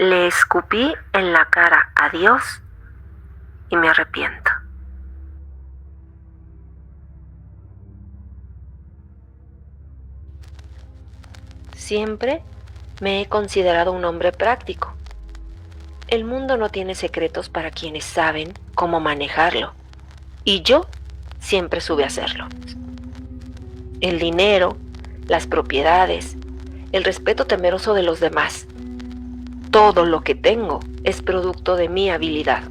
Le escupí en la cara a Dios y me arrepiento. Siempre me he considerado un hombre práctico. El mundo no tiene secretos para quienes saben cómo manejarlo, y yo siempre supe hacerlo. El dinero, las propiedades, el respeto temeroso de los demás. Todo lo que tengo es producto de mi habilidad,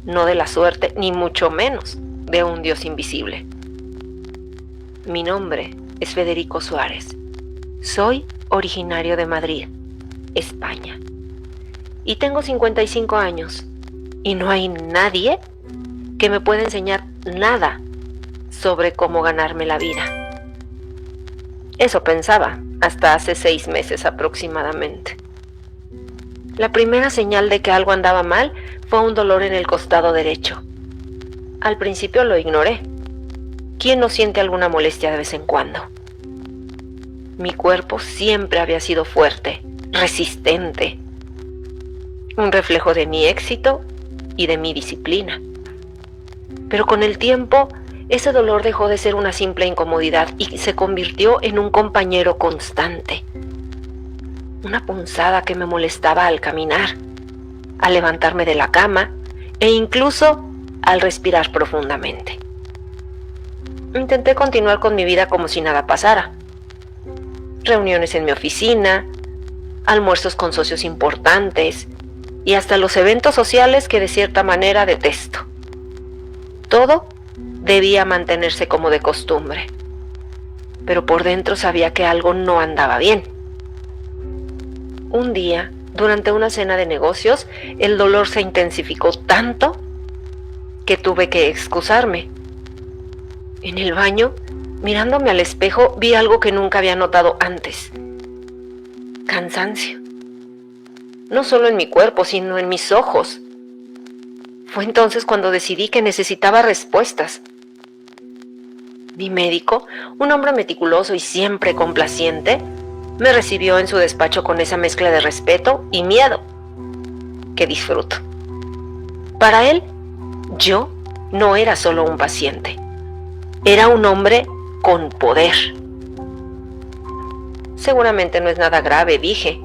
no de la suerte, ni mucho menos de un Dios invisible. Mi nombre es Federico Suárez. Soy originario de Madrid, España. Y tengo 55 años. Y no hay nadie que me pueda enseñar nada sobre cómo ganarme la vida. Eso pensaba hasta hace 6 meses aproximadamente. La primera señal de que algo andaba mal fue un dolor en el costado derecho. Al principio lo ignoré. ¿Quién no siente alguna molestia de vez en cuando? Mi cuerpo siempre había sido fuerte, resistente. Un reflejo de mi éxito y de mi disciplina. Pero con el tiempo, ese dolor dejó de ser una simple incomodidad y se convirtió en un compañero constante. Una punzada que me molestaba al caminar, al levantarme de la cama e incluso al respirar profundamente. Intenté continuar con mi vida como si nada pasara. Reuniones en mi oficina, almuerzos con socios importantes y hasta los eventos sociales que de cierta manera detesto. Todo debía mantenerse como de costumbre, pero por dentro sabía que algo no andaba bien. Un día, durante una cena de negocios, el dolor se intensificó tanto que tuve que excusarme. En el baño, mirándome al espejo, vi algo que nunca había notado antes. Cansancio. No solo en mi cuerpo, sino en mis ojos. Fue entonces cuando decidí que necesitaba respuestas. Mi médico, un hombre meticuloso y siempre complaciente, me recibió en su despacho con esa mezcla de respeto y miedo que disfruto. Para él, yo no era solo un paciente. Era un hombre con poder. Seguramente no es nada grave, dije,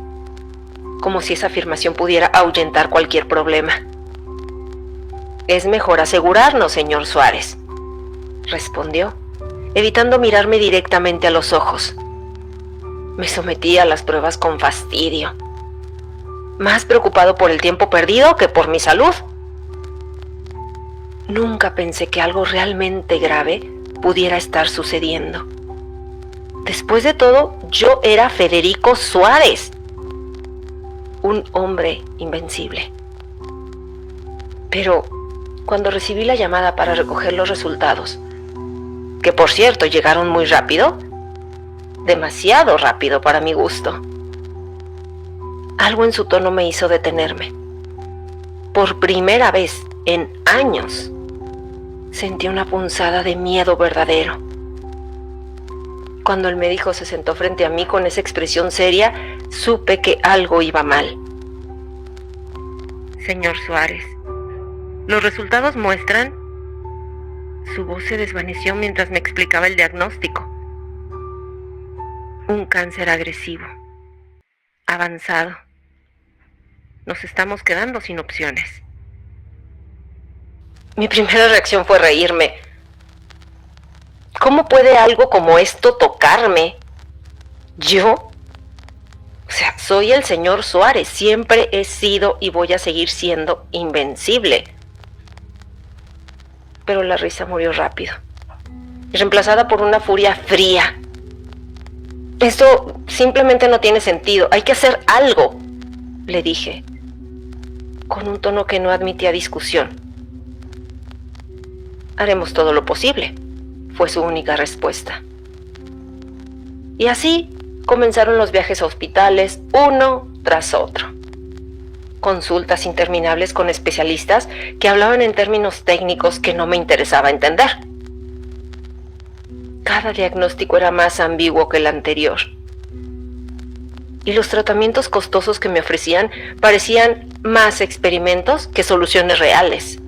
como si esa afirmación pudiera ahuyentar cualquier problema. Es mejor asegurarnos, señor Suárez, respondió, evitando mirarme directamente a los ojos. Me sometí a las pruebas con fastidio, más preocupado por el tiempo perdido que por mi salud. Nunca pensé que algo realmente grave pudiera estar sucediendo. Después de todo, yo era Federico Suárez, un hombre invencible. Pero cuando recibí la llamada para recoger los resultados, que por cierto llegaron muy rápido, demasiado rápido para mi gusto, algo en su tono me hizo detenerme. Por primera vez en años, sentí una punzada de miedo verdadero. Cuando el médico se sentó frente a mí con esa expresión seria, supe que algo iba mal. Señor Suárez, los resultados muestran... Su voz se desvaneció mientras me explicaba el diagnóstico. Un cáncer agresivo, avanzado. Nos estamos quedando sin opciones. Mi primera reacción fue reírme. ¿Cómo puede algo como esto tocarme? ¿Yo? Soy el señor Suárez. Siempre he sido y voy a seguir siendo invencible. Pero la risa murió rápido, reemplazada por una furia fría. Esto simplemente no tiene sentido. Hay que hacer algo, le dije, con un tono que no admitía discusión. Haremos todo lo posible, fue su única respuesta. Y así comenzaron los viajes a hospitales, uno tras otro. Consultas interminables con especialistas que hablaban en términos técnicos que no me interesaba entender. Cada diagnóstico era más ambiguo que el anterior. y los tratamientos costosos que me ofrecían parecían más experimentos que soluciones reales.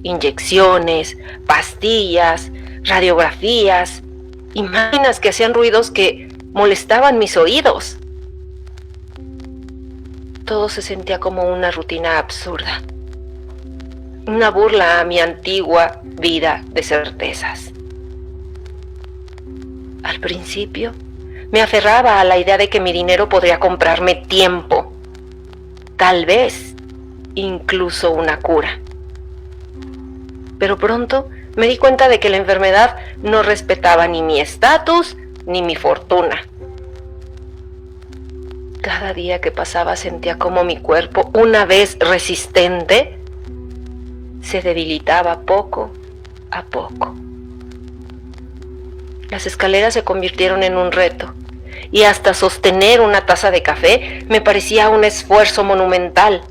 Inyecciones, pastillas, radiografías y máquinas que hacían ruidos que molestaban mis oídos. Todo se sentía como una rutina absurda, una burla a mi antigua vida de certezas. Al principio, me aferraba a la idea de que mi dinero podría comprarme tiempo, tal vez incluso una cura. Pero pronto me di cuenta de que la enfermedad no respetaba ni mi estatus ni mi fortuna. Cada día que pasaba sentía como mi cuerpo, una vez resistente, se debilitaba poco a poco. Las escaleras se convirtieron en un reto y hasta sostener una taza de café me parecía un esfuerzo monumental.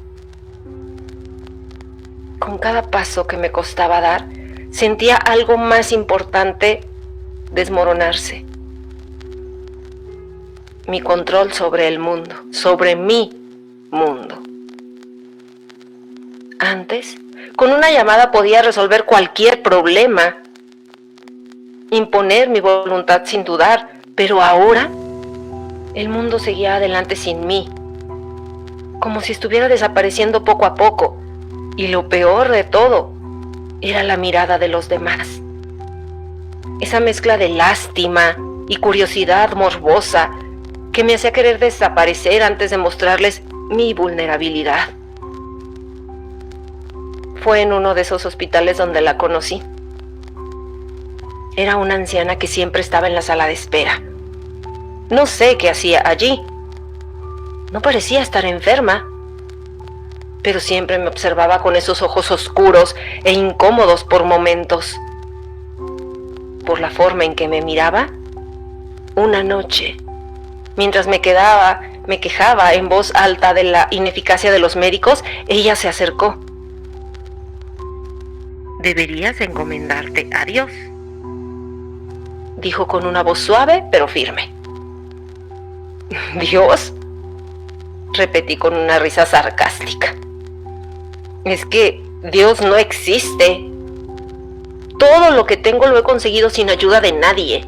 Con cada paso que me costaba dar, sentía algo más importante desmoronarse. Mi control sobre el mundo, sobre mi mundo. Antes, con una llamada podía resolver cualquier problema, imponer mi voluntad sin dudar, pero ahora el mundo seguía adelante sin mí, como si estuviera desapareciendo poco a poco, y lo peor de todo era la mirada de los demás. Esa mezcla de lástima y curiosidad morbosa que me hacía querer desaparecer antes de mostrarles mi vulnerabilidad. Fue en uno de esos hospitales donde la conocí. Era una anciana que siempre estaba en la sala de espera. No sé qué hacía allí. No parecía estar enferma, pero siempre me observaba con esos ojos oscuros e incómodos por momentos. Por la forma en que me miraba, una noche, mientras me quejaba en voz alta de la ineficacia de los médicos, ella se acercó. «Deberías encomendarte a Dios», dijo con una voz suave pero firme. «¿Dios?», repetí con una risa sarcástica. «Es que Dios no existe. Todo lo que tengo lo he conseguido sin ayuda de nadie.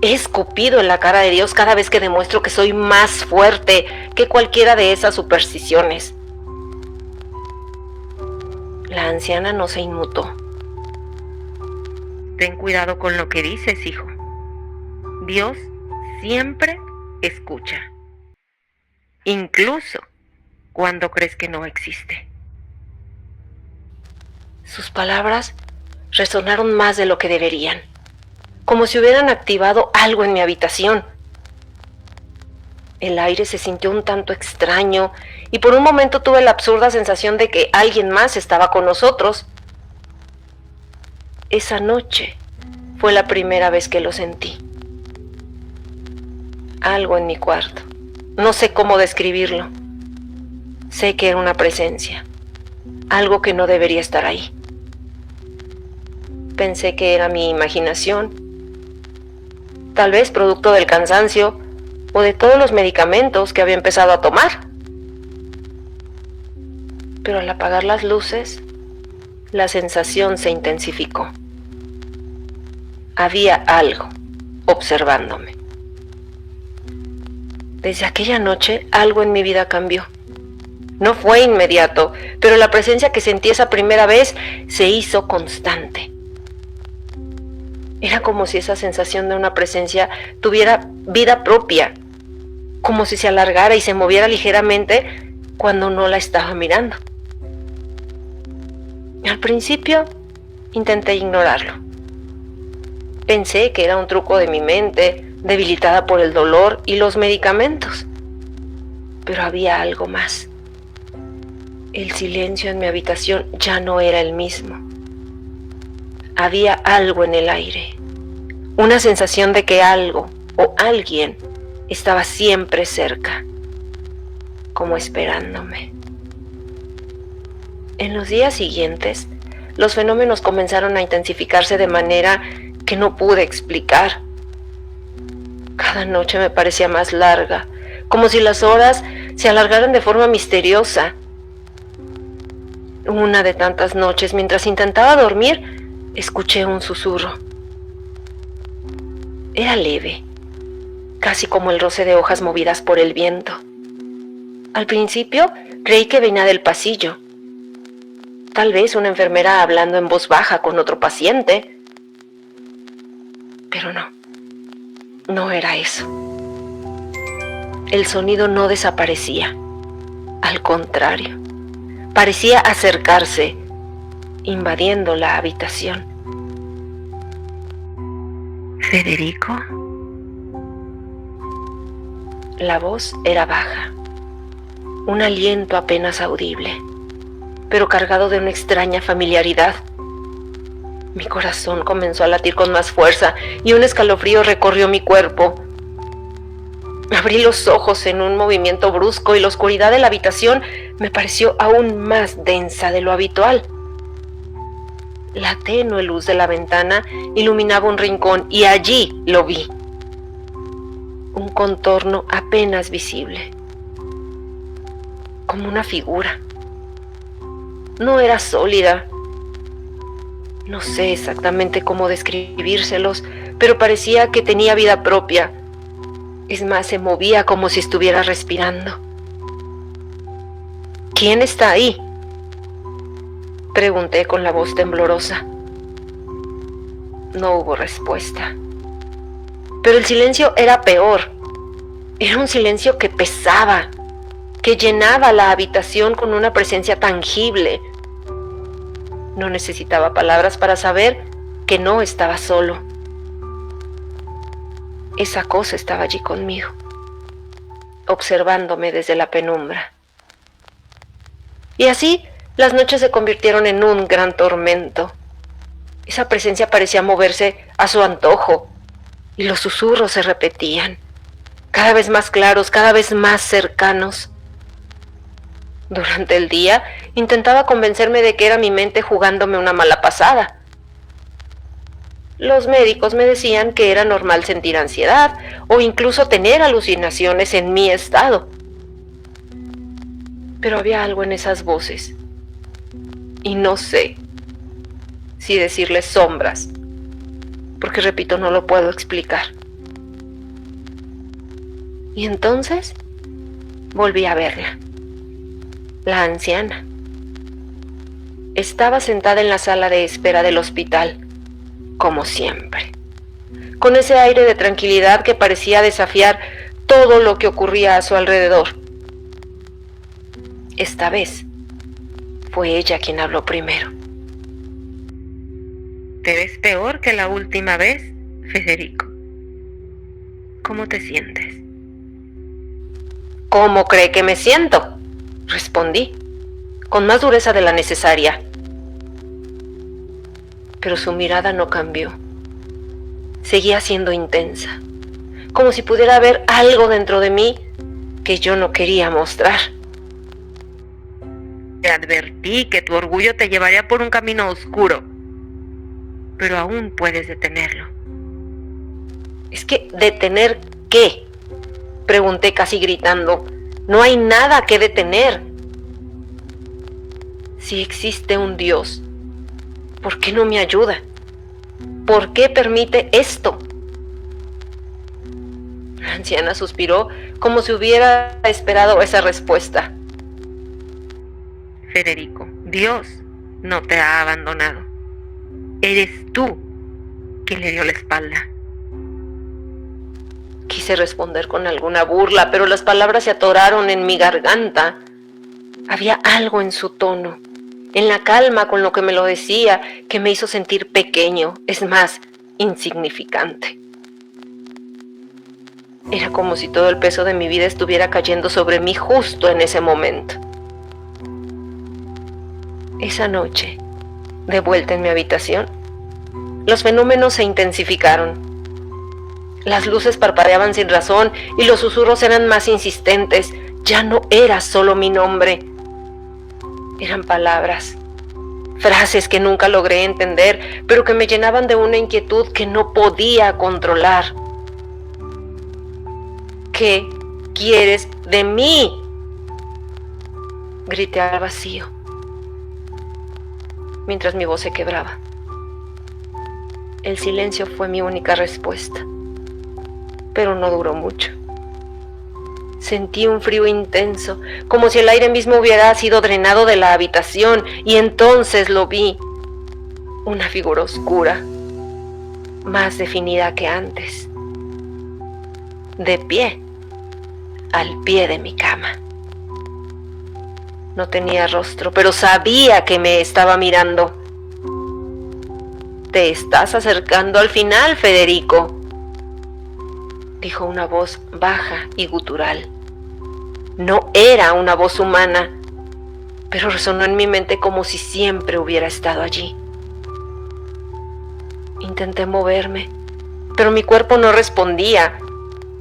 He escupido en la cara de Dios cada vez que demuestro que soy más fuerte que cualquiera de esas supersticiones». La anciana no se inmutó. «Ten cuidado con lo que dices, hijo. Dios siempre escucha, incluso cuando crees que no existe». Sus palabras resonaron más de lo que deberían, como si hubieran activado algo en mi habitación. El aire se sintió un tanto extraño y por un momento tuve la absurda sensación de que alguien más estaba con nosotros. Esa noche fue la primera vez que lo sentí. Algo en mi cuarto. No sé cómo describirlo. Sé que era una presencia, algo que no debería estar ahí. Pensé que era mi imaginación, tal vez producto del cansancio o de todos los medicamentos que había empezado a tomar. Pero al apagar las luces, la sensación se intensificó. Había algo observándome. Desde aquella noche, algo en mi vida cambió. No fue inmediato, pero la presencia que sentí esa primera vez se hizo constante. Era como si esa sensación de una presencia tuviera vida propia, como si se alargara y se moviera ligeramente cuando no la estaba mirando. Al principio intenté ignorarlo. Pensé que era un truco de mi mente, debilitada por el dolor y los medicamentos. Pero había algo más. El silencio en mi habitación ya no era el mismo. Había algo en el aire, una sensación de que algo o alguien estaba siempre cerca, como esperándome. En los días siguientes, los fenómenos comenzaron a intensificarse de manera que no pude explicar. Cada noche me parecía más larga, como si las horas se alargaran de forma misteriosa. Una de tantas noches, mientras intentaba dormir, escuché un susurro. Era leve, casi como el roce de hojas movidas por el viento. Al principio creí que venía del pasillo. Tal vez una enfermera hablando en voz baja con otro paciente. Pero no era eso. El sonido no desaparecía. Al contrario, parecía acercarse, invadiendo la habitación. ¿Federico? La voz era baja, un aliento apenas audible, pero cargado de una extraña familiaridad. Mi corazón comenzó a latir con más fuerza y un escalofrío recorrió mi cuerpo. Abrí los ojos en un movimiento brusco y la oscuridad de la habitación me pareció aún más densa de lo habitual. La tenue luz de la ventana iluminaba un rincón y allí lo vi. Un contorno apenas visible, como una figura. No era sólida. No sé exactamente cómo describírselos, pero parecía que tenía vida propia. Es más, se movía como si estuviera respirando. ¿Quién está ahí?, pregunté con la voz temblorosa. No hubo respuesta. Pero el silencio era peor. Era un silencio que pesaba, que llenaba la habitación con una presencia tangible. No necesitaba palabras para saber que no estaba solo. Esa cosa estaba allí conmigo, observándome desde la penumbra. Y así, las noches se convirtieron en un gran tormento. Esa presencia parecía moverse a su antojo, y los susurros se repetían, cada vez más claros, cada vez más cercanos. Durante el día, intentaba convencerme de que era mi mente jugándome una mala pasada. Los médicos me decían que era normal sentir ansiedad o incluso tener alucinaciones en mi estado. Pero había algo en esas voces. Y no sé si decirles sombras, porque repito, no lo puedo explicar. Y entonces volví a verla. La anciana estaba sentada en la sala de espera del hospital, como siempre, con ese aire de tranquilidad que parecía desafiar todo lo que ocurría a su alrededor. Esta vez fue ella quien habló primero. ¿Te ves peor que la última vez, Federico? ¿Cómo te sientes? ¿Cómo cree que me siento?, respondí, con más dureza de la necesaria. Pero su mirada no cambió. Seguía siendo intensa, como si pudiera haber algo dentro de mí que yo no quería mostrar. Te advertí que tu orgullo te llevaría por un camino oscuro, pero aún puedes detenerlo. ¿Es que detener qué?, pregunté casi gritando. No hay nada que detener. Si existe un Dios, ¿por qué no me ayuda? ¿Por qué permite esto? La anciana suspiró como si hubiera esperado esa respuesta. Federico, Dios no te ha abandonado. Eres tú quien le dio la espalda. Quise responder con alguna burla, pero las palabras se atoraron en mi garganta. Había algo en su tono, en la calma con lo que me lo decía, que me hizo sentir pequeño, es más, insignificante. Era como si todo el peso de mi vida estuviera cayendo sobre mí justo en ese momento. Esa noche, de vuelta en mi habitación, los fenómenos se intensificaron. Las luces parpadeaban sin razón y los susurros eran más insistentes. Ya no era solo mi nombre. Eran palabras, frases que nunca logré entender, pero que me llenaban de una inquietud que no podía controlar. ¿Qué quieres de mí?, grité al vacío, mientras mi voz se quebraba. El silencio fue mi única respuesta, pero no duró mucho. Sentí un frío intenso, como si el aire mismo hubiera sido drenado de la habitación, y entonces lo vi. Una figura oscura, más definida que antes, de pie, al pie de mi cama. No tenía rostro, pero sabía que me estaba mirando. «Te estás acercando al final, Federico», dijo una voz baja y gutural. No era una voz humana, pero resonó en mi mente como si siempre hubiera estado allí. Intenté moverme, pero mi cuerpo no respondía.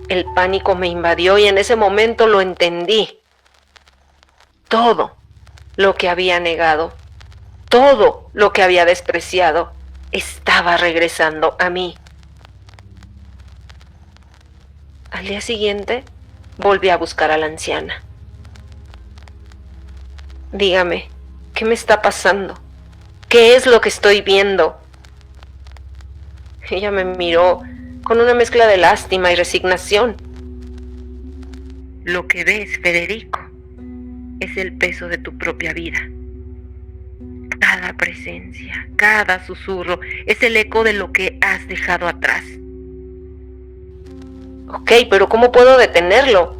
El pánico me invadió y en ese momento lo entendí. Todo lo que había negado, todo lo que había despreciado, estaba regresando a mí. Al día siguiente, volví a buscar a la anciana. «Dígame, ¿qué me está pasando? ¿Qué es lo que estoy viendo?». Ella me miró con una mezcla de lástima y resignación. «Lo que ves, Federico, es el peso de tu propia vida. Cada presencia, cada susurro es el eco de lo que has dejado atrás». «Ok, pero ¿cómo puedo detenerlo?».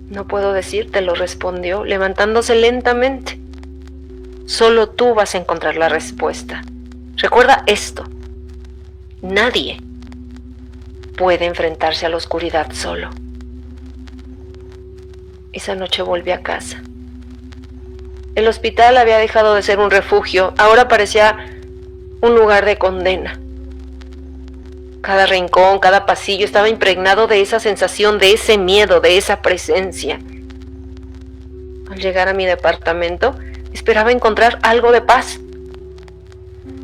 «No puedo decírtelo», respondió, levantándose lentamente. «Solo tú vas a encontrar la respuesta. Recuerda esto: nadie puede enfrentarse a la oscuridad solo». Esa noche volví a casa. El hospital había dejado de ser un refugio, ahora parecía un lugar de condena. Cada rincón, cada pasillo estaba impregnado de esa sensación, de ese miedo, de esa presencia. Al llegar a mi departamento, esperaba encontrar algo de paz.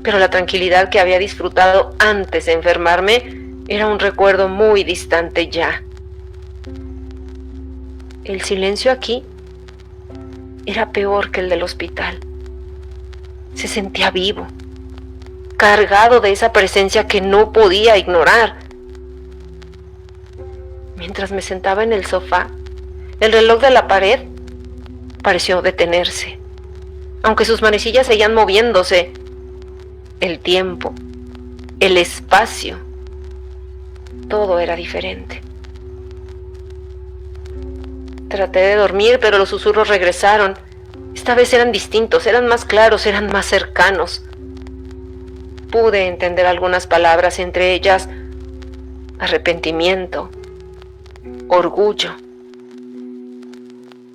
Pero la tranquilidad que había disfrutado antes de enfermarme era un recuerdo muy distante ya. El silencio aquí era peor que el del hospital. Se sentía vivo, cargado de esa presencia que no podía ignorar. Mientras me sentaba en el sofá, el reloj de la pared pareció detenerse, aunque sus manecillas seguían moviéndose. El tiempo, el espacio, todo era diferente. Traté de dormir, pero los susurros regresaron. Esta vez eran distintos, eran más claros, eran más cercanos. Pude entender algunas palabras, entre ellas arrepentimiento, orgullo,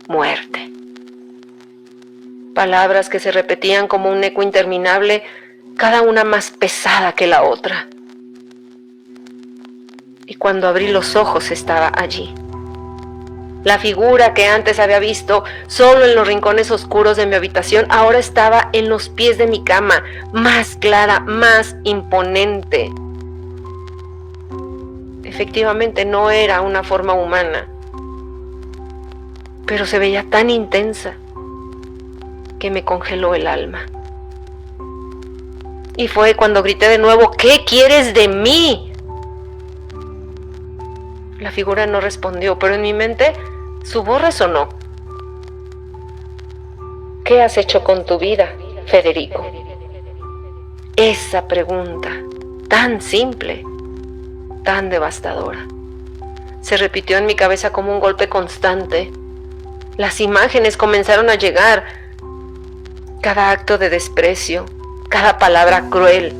muerte. Palabras que se repetían como un eco interminable, cada una más pesada que la otra. Y cuando abrí los ojos estaba allí. La figura que antes había visto solo en los rincones oscuros de mi habitación ahora estaba en los pies de mi cama, más clara, más imponente. Efectivamente no era una forma humana, pero se veía tan intensa que me congeló el alma. Y fue cuando grité de nuevo: «¿Qué quieres de mí?». La figura no respondió, pero en mi mente su voz resonó. «¿Qué has hecho con tu vida, Federico?». Esa pregunta, tan simple, tan devastadora, se repitió en mi cabeza como un golpe constante. Las imágenes comenzaron a llegar. Cada acto de desprecio, cada palabra cruel,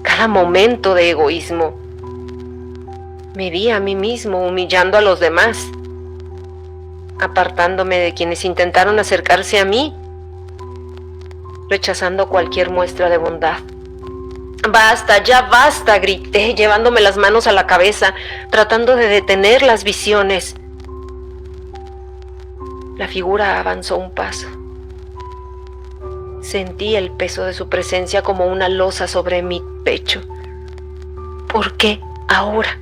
cada momento de egoísmo. Me vi a mí mismo humillando a los demás, apartándome de quienes intentaron acercarse a mí, rechazando cualquier muestra de bondad. «Basta, ya basta», grité, llevándome las manos a la cabeza, tratando de detener las visiones. La figura avanzó un paso. Sentí el peso de su presencia como una losa sobre mi pecho. ¿Por qué ahora?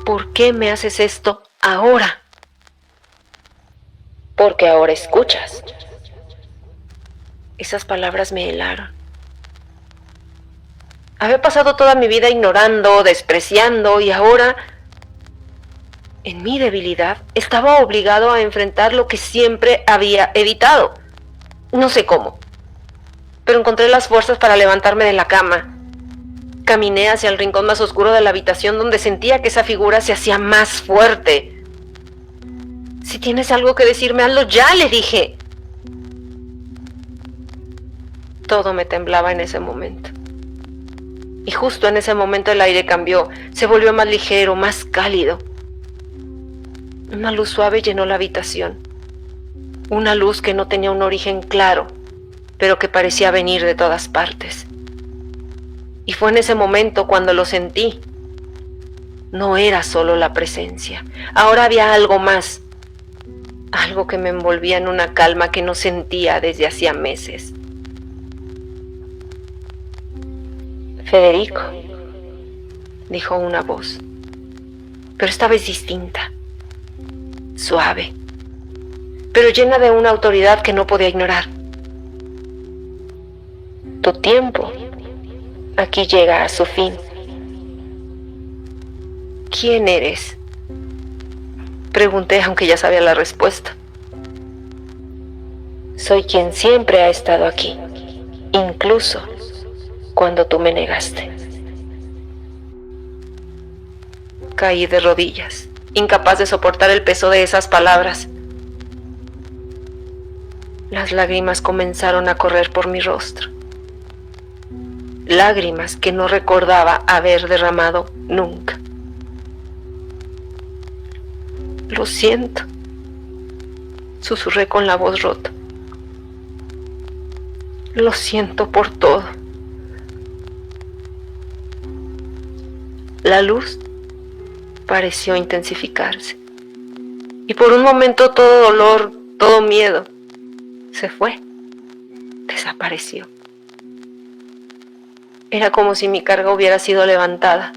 ¿Por qué me haces esto ahora? Porque ahora escuchas. Esas palabras me helaron. Había pasado toda mi vida ignorando, despreciando, y ahora, en mi debilidad, estaba obligado a enfrentar lo que siempre había evitado. No sé cómo, pero encontré las fuerzas para levantarme de la cama. Caminé hacia el rincón más oscuro de la habitación, donde sentía que esa figura se hacía más fuerte. Si tienes algo que decirme, hazlo ya, le dije. Todo me temblaba en ese momento. Y justo en ese momento el aire cambió, se volvió más ligero, más cálido. Una luz suave llenó la habitación. Una luz que no tenía un origen claro, pero que parecía venir de todas partes. Y fue en ese momento cuando lo sentí. No era solo la presencia, ahora había algo más. Algo que me envolvía en una calma que no sentía desde hacía meses. Federico, dijo una voz, pero esta vez distinta, suave, pero llena de una autoridad que no podía ignorar. tu tiempo aquí llega a su fin. ¿Quién eres?, pregunté, aunque ya sabía la respuesta. Soy quien siempre ha estado aquí, incluso cuando tú me negaste. Caí de rodillas, incapaz de soportar el peso de esas palabras. Las lágrimas comenzaron a correr por mi rostro. Lágrimas que no recordaba haber derramado nunca. Lo siento, susurré con la voz rota. Lo siento por todo. La luz pareció intensificarse, y por un momento todo dolor, todo miedo, se fue, desapareció. Era como si mi carga hubiera sido levantada,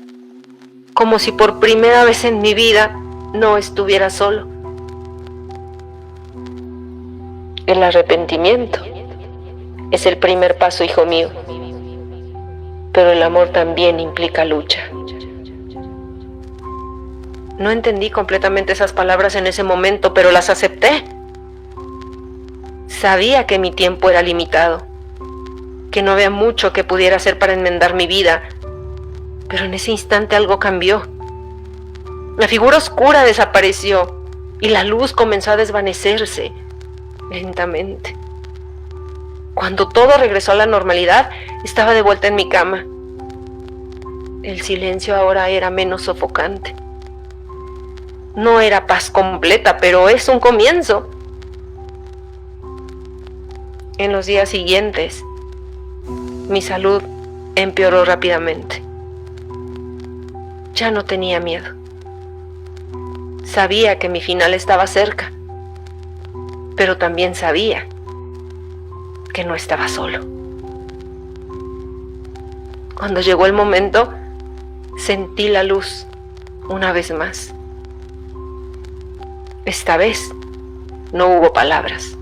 como si por primera vez en mi vida no estuviera solo. El arrepentimiento es el primer paso, hijo mío, pero el amor también implica lucha. No entendí completamente esas palabras en ese momento, pero las acepté. Sabía que mi tiempo era limitado, que no había mucho que pudiera hacer para enmendar mi vida, pero en ese instante algo cambió. La figura oscura desapareció y la luz comenzó a desvanecerse lentamente. Cuando todo regresó a la normalidad, estaba de vuelta en mi cama. El silencio ahora era menos sofocante. No era paz completa, pero es un comienzo. En los días siguientes, mi salud empeoró rápidamente. Ya no tenía miedo. Sabía que mi final estaba cerca, pero también sabía que no estaba solo. Cuando llegó el momento, sentí la luz una vez más. Esta vez no hubo palabras,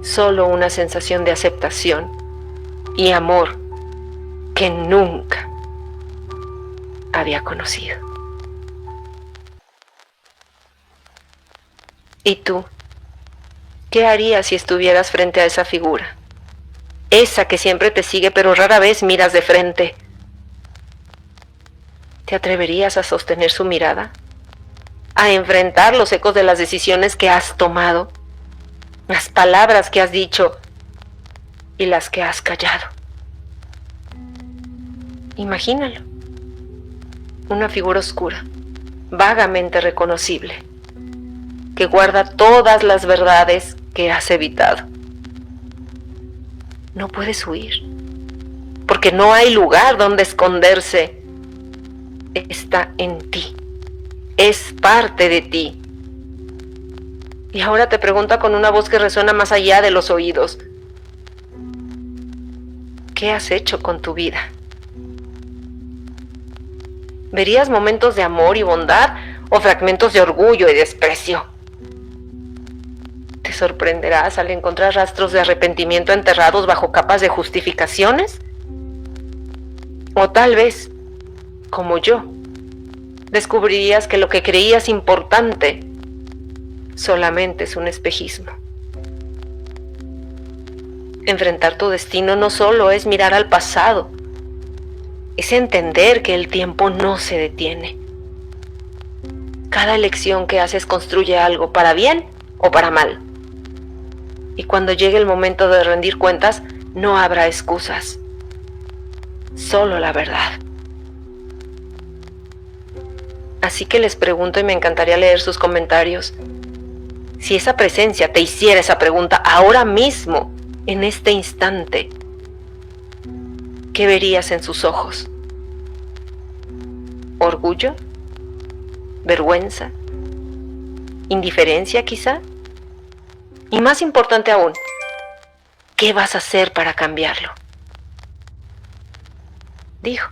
solo una sensación de aceptación y amor que nunca había conocido. ¿Y tú? ¿Qué harías si estuvieras frente a esa figura? Esa que siempre te sigue, pero rara vez miras de frente. ¿Te atreverías a sostener su mirada? ¿A enfrentar los ecos de las decisiones que has tomado? Las palabras que has dicho y las que has callado. Imagínalo. Una figura oscura, vagamente reconocible, que guarda todas las verdades que has evitado. No puedes huir, porque no hay lugar donde esconderse. Está en ti, es parte de ti. Y ahora te pregunta con una voz que resuena más allá de los oídos: ¿qué has hecho con tu vida? Verías momentos de amor y bondad o fragmentos de orgullo y desprecio. Te sorprenderás al encontrar rastros de arrepentimiento enterrados bajo capas de justificaciones. O tal vez, como yo, descubrirías que lo que creías importante solamente es un espejismo. Enfrentar tu destino no solo es mirar al pasado, es entender que el tiempo no se detiene. Cada elección que haces construye algo, para bien o para mal. Y cuando llegue el momento de rendir cuentas, no habrá excusas, solo la verdad. Así que les pregunto, y me encantaría leer sus comentarios, si esa presencia te hiciera esa pregunta ahora mismo, en este instante, ¿qué verías en sus ojos? ¿Orgullo? ¿Vergüenza? ¿Indiferencia quizá? Y más importante aún, ¿qué vas a hacer para cambiarlo? Digo,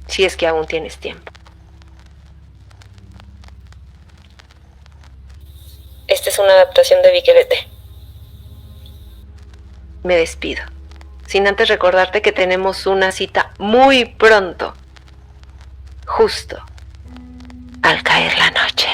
si es que aún tienes tiempo. Esta es una adaptación de Viquelete. Me despido, sin antes recordarte que tenemos una cita muy pronto, justo al caer la noche.